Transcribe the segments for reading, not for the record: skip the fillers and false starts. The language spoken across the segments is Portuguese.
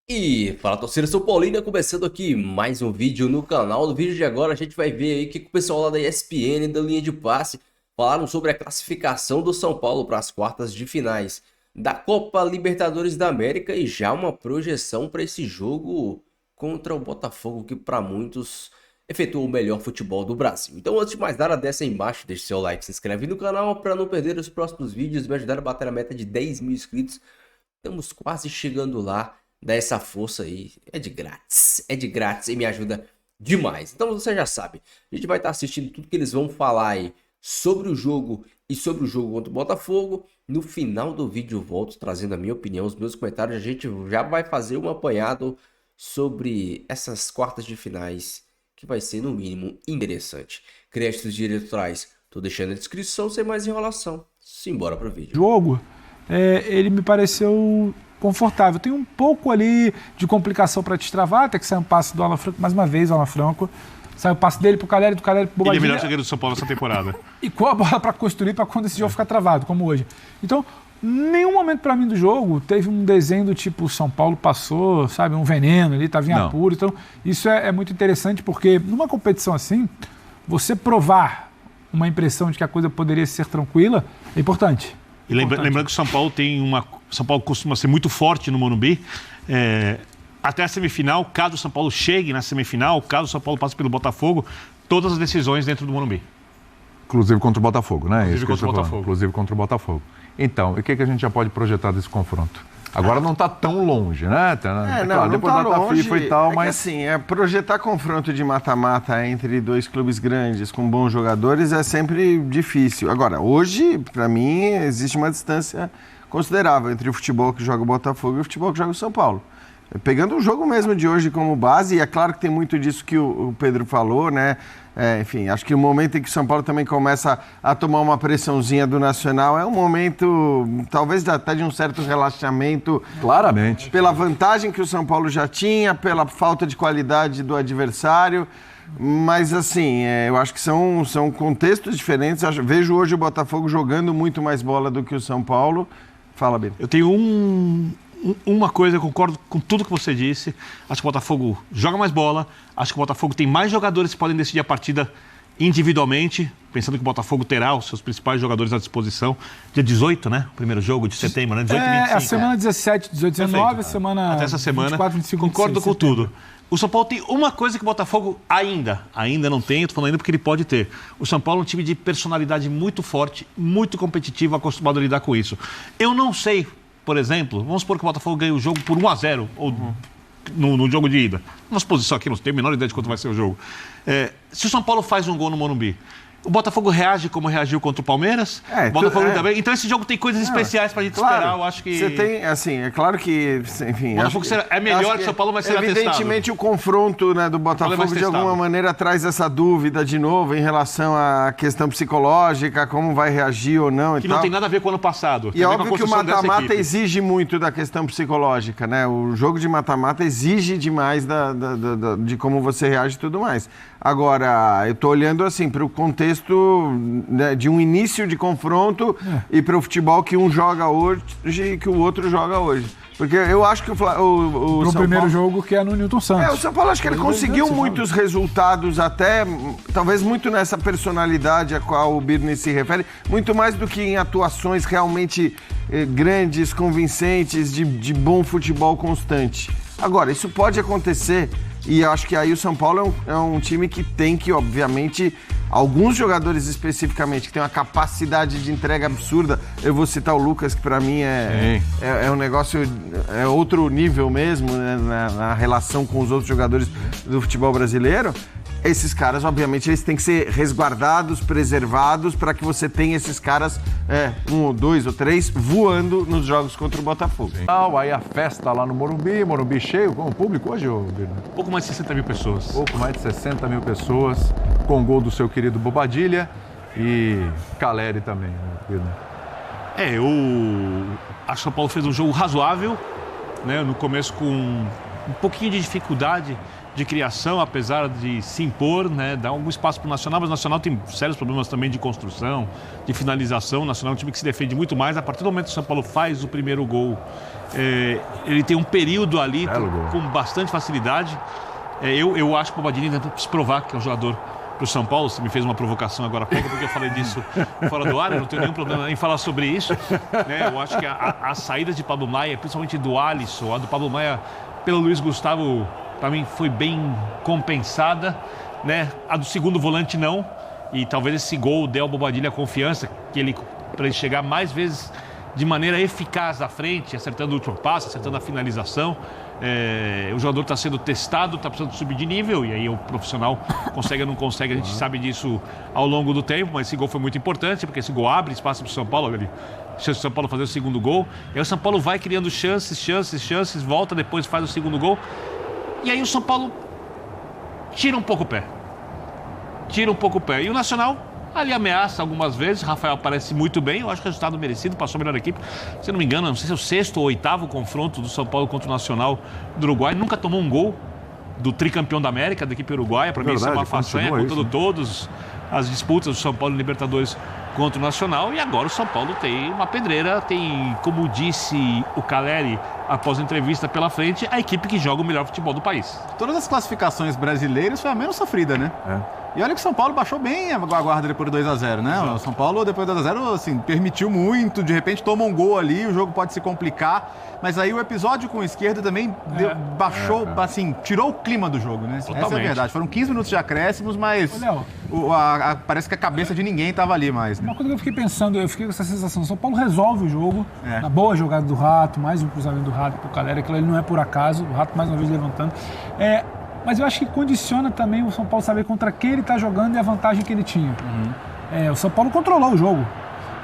E fala, torcida São Paulina, começando aqui mais um vídeo no canal. No vídeo de agora a gente vai ver aí que o pessoal lá da ESPN, da linha de passe, falaram sobre a classificação do São Paulo para as quartas de finais da Copa Libertadores da América e já uma projeção para esse jogo contra o Botafogo, que para muitos efetuou o melhor futebol do Brasil. Então, antes de mais nada, desce aí embaixo, deixe seu like, se inscreve no canal para não perder os próximos vídeos, me ajudar a bater a meta de 10 mil inscritos. Estamos quase chegando lá. Dá essa força aí, é de grátis e me ajuda demais. Então você já sabe, a gente vai estar assistindo tudo que eles vão falar aí sobre o jogo e sobre o jogo contra o Botafogo. No final do vídeo eu volto trazendo a minha opinião, os meus comentários. A gente já vai fazer um apanhado sobre essas quartas de finais, que vai ser no mínimo interessante. Créditos direitorais, tô deixando na descrição, sem mais enrolação. Simbora pro vídeo. Jogo, ele me pareceu confortável. Tem um pouco ali de complicação para destravar, até que sai um passe do Alan Franco, mais uma vez o Alan Franco. Sai o passe dele pro Caleri, do Caleri pro Bobadilha. Ele é o melhor zagueiro do São Paulo nessa temporada. E com a bola para construir, para quando esse jogo ficar travado, como hoje. Então, nenhum momento para mim do jogo teve um desenho do tipo São Paulo passou, sabe, um veneno ali, estava em apuro. Então, isso é muito interessante, porque numa competição assim, você provar uma impressão de que a coisa poderia ser tranquila é importante. E lembrando que o São Paulo São Paulo costuma ser muito forte no Morumbi. Até a semifinal, caso o São Paulo chegue na semifinal, caso o São Paulo passe pelo Botafogo, todas as decisões dentro do Morumbi. Inclusive contra o Botafogo, né? Inclusive contra o Botafogo. Inclusive contra o Botafogo. Então, e o que a gente já pode projetar desse confronto? Agora não está tão longe, né? Não depois tá da data longe, FIFA e tal, mas... assim, projetar confronto de mata-mata entre dois clubes grandes com bons jogadores é sempre difícil. Agora, hoje, para mim, existe uma distância considerável entre o futebol que joga o Botafogo e o futebol que joga o São Paulo. Pegando o jogo mesmo de hoje como base, e é claro que tem muito disso que o Pedro falou, né? Enfim, acho que o momento em que o São Paulo também começa a tomar uma pressãozinha do Nacional é um momento, talvez até de um certo relaxamento. Claramente. Pela vantagem que o São Paulo já tinha, pela falta de qualidade do adversário. Mas, assim, eu acho que são contextos diferentes. Vejo hoje o Botafogo jogando muito mais bola do que o São Paulo. Fala, Bento. Eu tenho uma coisa, eu concordo com tudo que você disse. Acho que o Botafogo joga mais bola. Acho que o Botafogo tem mais jogadores que podem decidir a partida individualmente, pensando que o Botafogo terá os seus principais jogadores à disposição. Dia 18, né? O primeiro jogo de setembro, né? 18 e 25. A semana 17, 18, 19, Perfeito. A semana até essa semana, 24, 25, concordo 26, com tudo. O São Paulo tem uma coisa que o Botafogo ainda não tem, eu tô falando ainda porque ele pode ter. O São Paulo é um time de personalidade muito forte, muito competitivo, acostumado a lidar com isso. Eu não sei, por exemplo, vamos supor que o Botafogo ganhe o jogo por 1-0 ou no jogo de ida. Uma suposição aqui, não tenho a menor ideia de quanto vai ser o jogo. Se o São Paulo faz um gol no Morumbi, o Botafogo reage como reagiu contra o Palmeiras. O Botafogo também. Então esse jogo tem coisas especiais pra gente esperar, eu acho que... Você tem, assim, é claro que, enfim... O Botafogo é melhor que o São Paulo, mas será testado. Evidentemente o confronto, né, do Botafogo de alguma maneira traz essa dúvida de novo em relação à questão psicológica, como vai reagir ou não e que tal. Não tem nada a ver com o ano passado. E é óbvio que o mata-mata exige muito da questão psicológica, né? O jogo de mata-mata exige demais de como você reage e tudo mais. Agora, eu tô olhando assim para o contexto, né, de um início de confronto e para o futebol que um joga hoje e que o outro joga hoje. Porque eu acho que o São primeiro Paulo... jogo que é no Newton Santos. O São Paulo acho que ele conseguiu muitos resultados até, talvez muito nessa personalidade a qual o Birne se refere, muito mais do que em atuações realmente grandes, convincentes, de bom futebol constante. Agora, isso pode acontecer e acho que aí o São Paulo é um time que tem que, obviamente, alguns jogadores especificamente que têm uma capacidade de entrega absurda. Eu vou citar o Lucas, que para mim é um negócio, é outro nível mesmo, né, na relação com os outros jogadores do futebol brasileiro. Esses caras, obviamente, eles têm que ser resguardados, preservados, para que você tenha esses caras, um ou dois ou três, voando nos jogos contra o Botafogo. Aí a festa lá no Morumbi cheio, com o público hoje, Birne? Pouco mais de 60 mil pessoas. Pouco mais de 60 mil pessoas, com o gol do seu querido Bobadilha e Caleri também, né, Birne? Eu acho que o São Paulo fez um jogo razoável, né? No começo com um pouquinho de dificuldade de criação, apesar de se impor, né? Dá algum espaço para o Nacional, mas o Nacional tem sérios problemas também de construção, de finalização. O Nacional é um time que se defende muito mais. A partir do momento que o São Paulo faz o primeiro gol, ele tem um período ali com bastante facilidade. Eu acho que o Bobadilla tenta se provar que é um jogador para o São Paulo. Você me fez uma provocação agora há pouco, porque eu falei disso fora do ar, eu não tenho nenhum problema em falar sobre isso. Né? Eu acho que a saída de Pablo Maia, principalmente do Alisson, a do Pablo Maia pelo Luiz Gustavo, para mim foi bem compensada. Né? A do segundo volante não, e talvez esse gol dê ao Bobadilla a confiança para ele chegar mais vezes de maneira eficaz à frente, acertando o último passe, acertando a finalização. O jogador está sendo testado, está precisando subir de nível, e aí o profissional consegue ou não consegue, a gente sabe disso ao longo do tempo, mas esse gol foi muito importante, porque esse gol abre espaço para o São Paulo, chance do São Paulo fazer o segundo gol, e aí o São Paulo vai criando chances, volta, depois faz o segundo gol, e aí o São Paulo tira um pouco o pé, e o Nacional ali ameaça algumas vezes. Rafael parece muito bem, eu acho que resultado merecido, passou a melhor equipe. Se eu não me engano, não sei se é o 6º ou 8º confronto do São Paulo contra o Nacional do Uruguai. Nunca tomou um gol do tricampeão da América, da equipe uruguaia. Para mim isso é uma façanha, contando todas as disputas do São Paulo em Libertadores contra o Nacional. E agora o São Paulo tem uma pedreira, tem, como disse o Caleri após a entrevista pela frente, a equipe que joga o melhor futebol do país. Todas as classificações brasileiras foi a menos sofrida, né? E olha que o São Paulo baixou bem a guarda depois do 2x0, né? Exato. O São Paulo, depois do 2x0, assim, permitiu muito, de repente toma um gol ali, o jogo pode se complicar, mas aí o episódio com o esquerdo também baixou, assim, tirou o clima do jogo, né? Totalmente. Essa é a verdade. Foram 15 minutos de acréscimos, mas parece que a cabeça de ninguém estava ali mais, né? Uma coisa que eu fiquei pensando, eu fiquei com essa sensação, o São Paulo resolve o jogo, na boa jogada do Rato, mais um cruzamento do Rato pro Caleri, aquilo ali não é por acaso, o Rato mais uma vez levantando. Mas eu acho que condiciona também o São Paulo saber contra quem ele está jogando e a vantagem que ele tinha. O São Paulo controlou o jogo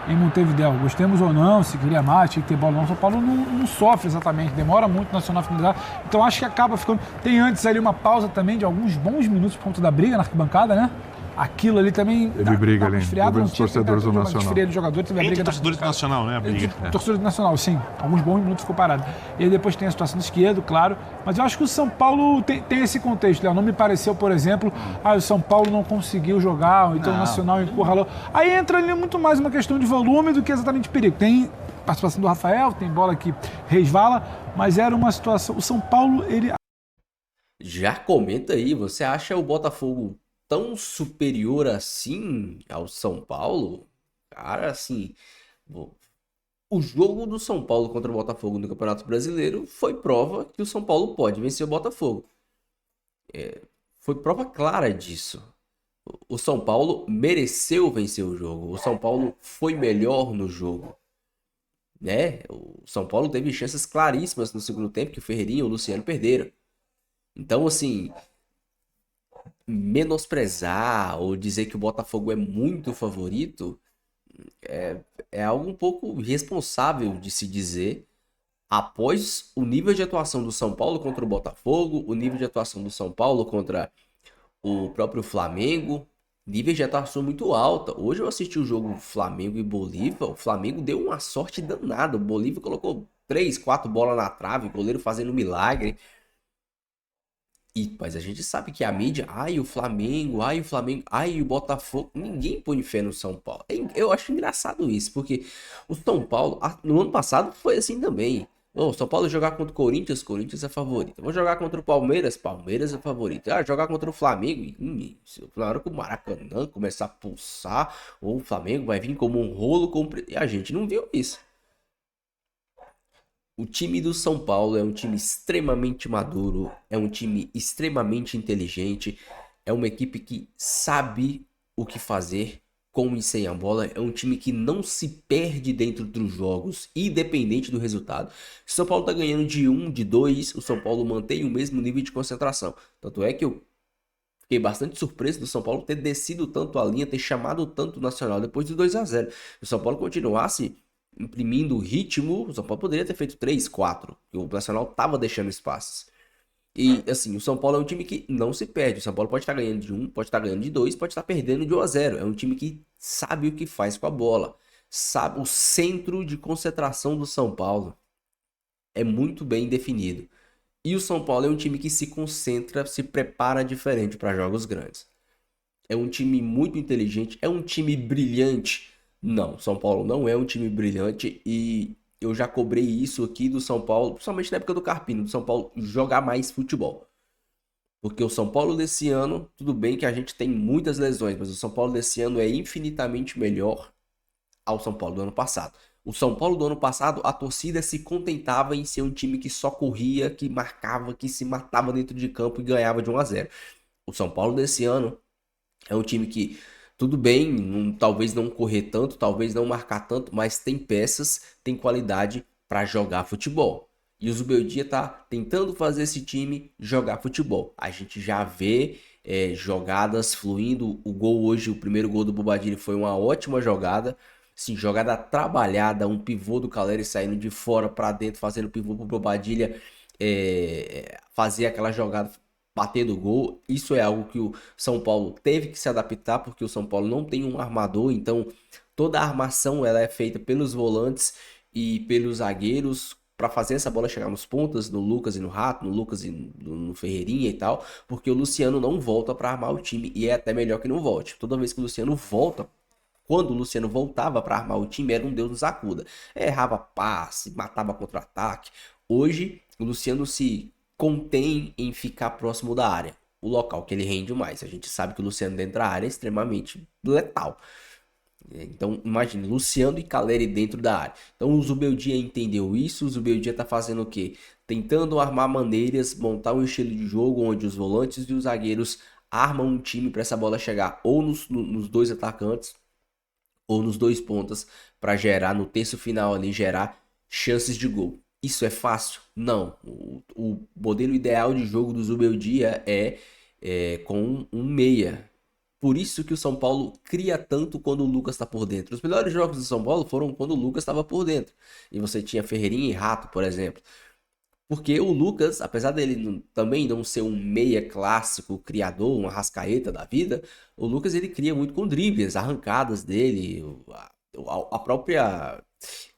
em Montevidéu. Gostemos ou não, se queria mais, tinha que ter bola não. O São Paulo não sofre exatamente, demora muito o Nacional a finalizar. Então acho que acaba ficando... Tem antes ali uma pausa também de alguns bons minutos por conta da briga na arquibancada, né? Aquilo ali também... Teve briga ali, os torcedores do Nacional. De jogadores, teve a briga torcedores do Nacional, né? A briga. Torcedores do Nacional, sim. Alguns bons minutos ficou parado. E aí depois tem a situação do esquerdo, claro. Mas eu acho que o São Paulo tem esse contexto, Léo. Não me pareceu, por exemplo, o São Paulo não conseguiu jogar, ou então o Nacional encurralou. Aí entra ali muito mais uma questão de volume do que exatamente de perigo. Tem participação do Rafael, tem bola que resvala, mas era uma situação... O São Paulo, ele... Já comenta aí, você acha o Botafogo tão superior assim ao São Paulo? Cara, assim, o jogo do São Paulo contra o Botafogo no Campeonato Brasileiro foi prova que o São Paulo pode vencer o Botafogo. Foi prova clara disso. O São Paulo mereceu vencer o jogo. O São Paulo foi melhor no jogo. Né? O São Paulo teve chances claríssimas no segundo tempo que o Ferreirinha e o Luciano perderam. Então, assim... menosprezar ou dizer que o Botafogo é muito favorito é algo um pouco irresponsável de se dizer após o nível de atuação do São Paulo contra o Botafogo, o nível de atuação do São Paulo contra o próprio Flamengo, nível de atuação muito alta. Hoje eu assisti o jogo Flamengo e Bolívia, o Flamengo deu uma sorte danada, o Bolívia colocou 3, 4 bolas na trave, o goleiro fazendo um milagre. Mas a gente sabe que a mídia, o Flamengo, o Botafogo, ninguém põe fé no São Paulo. Eu acho engraçado isso, porque o São Paulo, no ano passado foi assim também. O São Paulo jogar contra o Corinthians é favorito. Vou jogar contra o Palmeiras é favorito. Jogar contra o Flamengo, na hora que o Maracanã começar a pulsar, o Flamengo vai vir como um rolo comprido. E a gente não viu isso. O time do São Paulo é um time extremamente maduro, é um time extremamente inteligente, é uma equipe que sabe o que fazer com e sem a bola, é um time que não se perde dentro dos jogos, independente do resultado. Se o São Paulo tá ganhando de 1, de 2, o São Paulo mantém o mesmo nível de concentração. Tanto é que eu fiquei bastante surpreso do São Paulo ter descido tanto a linha, ter chamado tanto o Nacional depois do 2-0. Se o São Paulo continuasse imprimindo o ritmo, o São Paulo poderia ter feito 3, 4, porque o Nacional tava deixando espaços. E assim, o São Paulo é um time que não se perde. O São Paulo pode estar ganhando de 1, pode estar ganhando de 2, pode estar perdendo de 1-0. É um time que sabe o que faz com a bola. Sabe, o centro de concentração do São Paulo é muito bem definido. E o São Paulo é um time que se concentra, se prepara diferente para jogos grandes. É um time muito inteligente, é um time brilhante. Não, São Paulo não é um time brilhante e eu já cobrei isso aqui do São Paulo, principalmente na época do Carpini, do São Paulo jogar mais futebol. Porque o São Paulo desse ano, tudo bem que a gente tem muitas lesões, mas o São Paulo desse ano é infinitamente melhor ao São Paulo do ano passado. O São Paulo do ano passado, a torcida se contentava em ser um time que só corria, que marcava, que se matava dentro de campo e ganhava de 1-0. O São Paulo desse ano é um time que, tudo bem, talvez não correr tanto, talvez não marcar tanto, mas tem peças, tem qualidade para jogar futebol. E o Zubeldia tá tentando fazer esse time jogar futebol. A gente já vê jogadas fluindo. O gol hoje, o primeiro gol do Bobadilha foi uma ótima jogada. Sim, jogada trabalhada, um pivô do Caleri saindo de fora para dentro, fazendo pivô pro Bobadilha fazer aquela jogada, bater do gol. Isso é algo que o São Paulo teve que se adaptar, porque o São Paulo não tem um armador, então toda a armação ela é feita pelos volantes e pelos zagueiros para fazer essa bola chegar nos pontas, no Lucas e no Rato, no Lucas e no Ferreirinha e tal, porque o Luciano não volta para armar o time e é até melhor que não volte. Toda vez que o Luciano volta, quando o Luciano voltava para armar o time, era um Deus nos acuda. Errava passe, matava contra-ataque. Hoje, o Luciano se contém em ficar próximo da área, o local que ele rende mais. A gente sabe que o Luciano dentro da área é extremamente letal. Então, imagine, Luciano e Caleri dentro da área. Então, o Zubeldia entendeu isso. O Zubeldia tá fazendo o quê? Tentando armar maneiras, montar um estilo de jogo onde os volantes e os zagueiros armam um time para essa bola chegar ou nos dois atacantes ou nos dois pontas para gerar, no terço final ali, gerar chances de gol. Isso é fácil? Não. O modelo ideal de jogo do Zubeldia é com um meia. Por isso que o São Paulo cria tanto quando o Lucas está por dentro. Os melhores jogos do São Paulo foram quando o Lucas estava por dentro. E você tinha Ferreirinha e Rato, por exemplo. Porque o Lucas, apesar dele também não ser um meia clássico, criador, um Arrascaeta da vida, o Lucas ele cria muito com dribles, arrancadas dele, a própria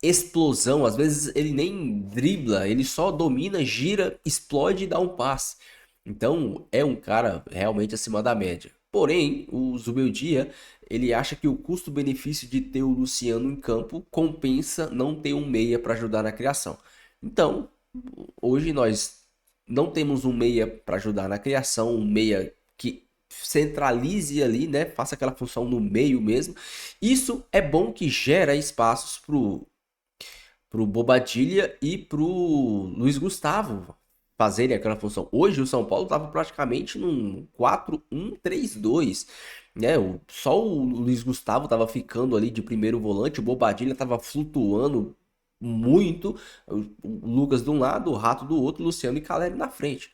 explosão. Às vezes ele nem dribla, ele só domina, gira, explode e dá um passe. Então é um cara realmente acima da média. Porém, o Zubeldia, ele acha que o custo-benefício de ter o Luciano em campo compensa não ter um meia para ajudar na criação. Então, hoje nós não temos um meia para ajudar na criação, um meia que centralize ali, né? Faça aquela função no meio mesmo. Isso é bom que gera espaços pro Bobadilha e pro Luiz Gustavo fazerem aquela função. Hoje o São Paulo estava praticamente num 4-1-3-2, né? Só o Luiz Gustavo estava ficando ali de primeiro volante, o Bobadilha estava flutuando muito, o Lucas de um lado, o Rato do outro, Luciano e Caleri na frente.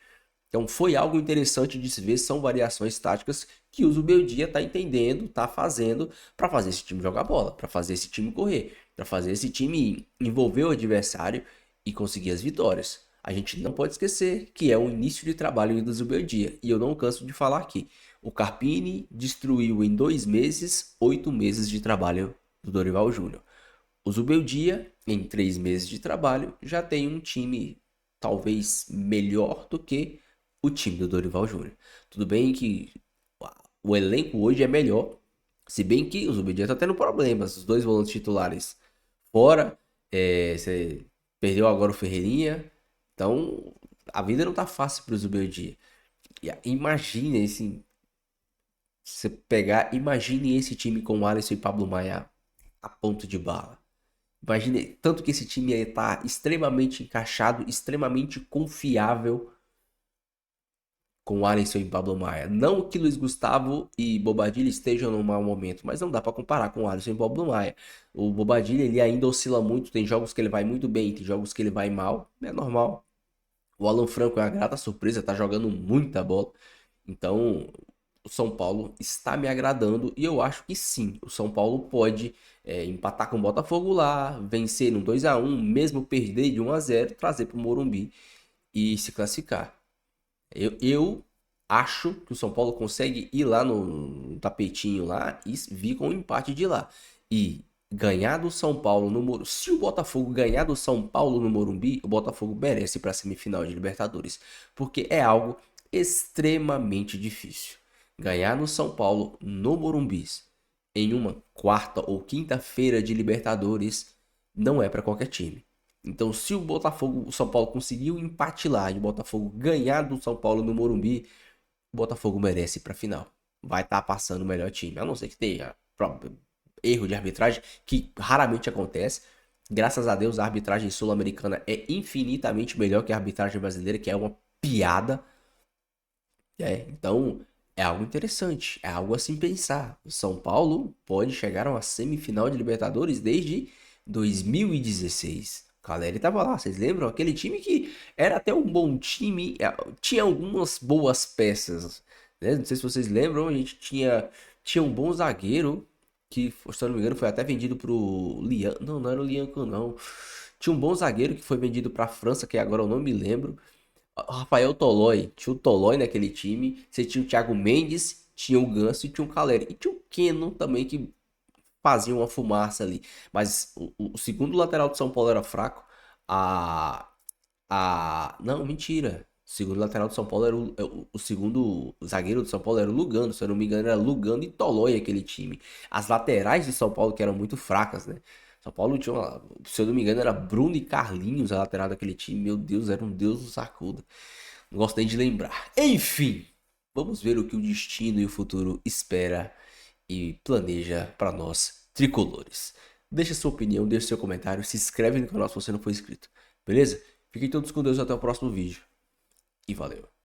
Então foi algo interessante de se ver, são variações táticas que o Zubeldia está entendendo, está fazendo para fazer esse time jogar bola, para fazer esse time correr, para fazer esse time envolver o adversário e conseguir as vitórias. A gente não pode esquecer que é o início de trabalho do Zubeldia, e eu não canso de falar aqui. O Carpini destruiu em 2 meses, 8 meses de trabalho do Dorival Júnior. O Zubeldia, em 3 meses de trabalho, já tem um time talvez melhor do que o time do Dorival Júnior. Tudo bem que o elenco hoje é melhor, se bem que o Zubeldia está tendo problemas. Os 2 volantes titulares fora, você perdeu agora o Ferreirinha. Então, a vida não tá fácil pro Zubeldia. Imagine imagine esse time com o Alisson e Pablo Maia a ponto de bala. Imagine tanto que esse time ia estar extremamente encaixado, extremamente confiável com o Alisson e Pablo Maia. Não que Luiz Gustavo e Bobadilha estejam num mau momento, mas não dá para comparar com o Alisson e Pablo Maia. O Bobadilha ele ainda oscila muito, tem jogos que ele vai muito bem, tem jogos que ele vai mal, é normal. O Alan Franco é uma grata surpresa, tá jogando muita bola. Então, o São Paulo está me agradando e eu acho que sim, o São Paulo pode empatar com o Botafogo lá, vencer no 2-1, mesmo perder de 1-0, trazer para o Morumbi e se classificar. Eu acho que o São Paulo consegue ir lá no tapetinho lá e vir com um empate de lá. E ganhar do São Paulo no Morumbi, se o Botafogo ganhar do São Paulo no Morumbi, o Botafogo merece ir para a semifinal de Libertadores, porque é algo extremamente difícil. Ganhar no São Paulo no Morumbi em uma quarta ou quinta-feira de Libertadores não é para qualquer time. Então, se o São Paulo conseguiu um empate lá e o Botafogo ganhar do São Paulo no Morumbi, o Botafogo merece ir para a final. Vai estar passando o melhor time, a não ser que tenha erro de arbitragem, que raramente acontece. Graças a Deus, a arbitragem sul-americana é infinitamente melhor que a arbitragem brasileira, que é uma piada. Então, é algo interessante, é algo a se pensar. O São Paulo pode chegar a uma semifinal de Libertadores desde 2016. O Caleri estava lá, vocês lembram? Aquele time que era até um bom time, tinha algumas boas peças, né? Não sei se vocês lembram, a gente tinha um bom zagueiro, que, se eu não me engano, foi até vendido pro Lian. Não era o Lianco, não. Tinha um bom zagueiro que foi vendido pra França, que agora eu não me lembro. Rafael Tolói. Tinha o Tolói naquele time. Você tinha o Thiago Mendes, tinha o Ganso e tinha o Caleri. E tinha o Keno também, que fazia uma fumaça ali. Mas o segundo lateral do São Paulo era fraco. Não, mentira. O segundo lateral do São Paulo era o segundo zagueiro do São Paulo era o Lugano. Se eu não me engano, era Lugano e Tolói aquele time. As laterais de São Paulo que eram muito fracas, né? São Paulo tinha se eu não me engano, era Bruno e Carlinhos a lateral daquele time. Meu Deus, era um Deus do sacuda. Não gosto nem de lembrar. Enfim, vamos ver o que o destino e o futuro espera e planeja para nós tricolores. Deixa sua opinião, deixa seu comentário, se inscreve no canal se você não for inscrito. Beleza? Fiquem todos com Deus até o próximo vídeo. E valeu.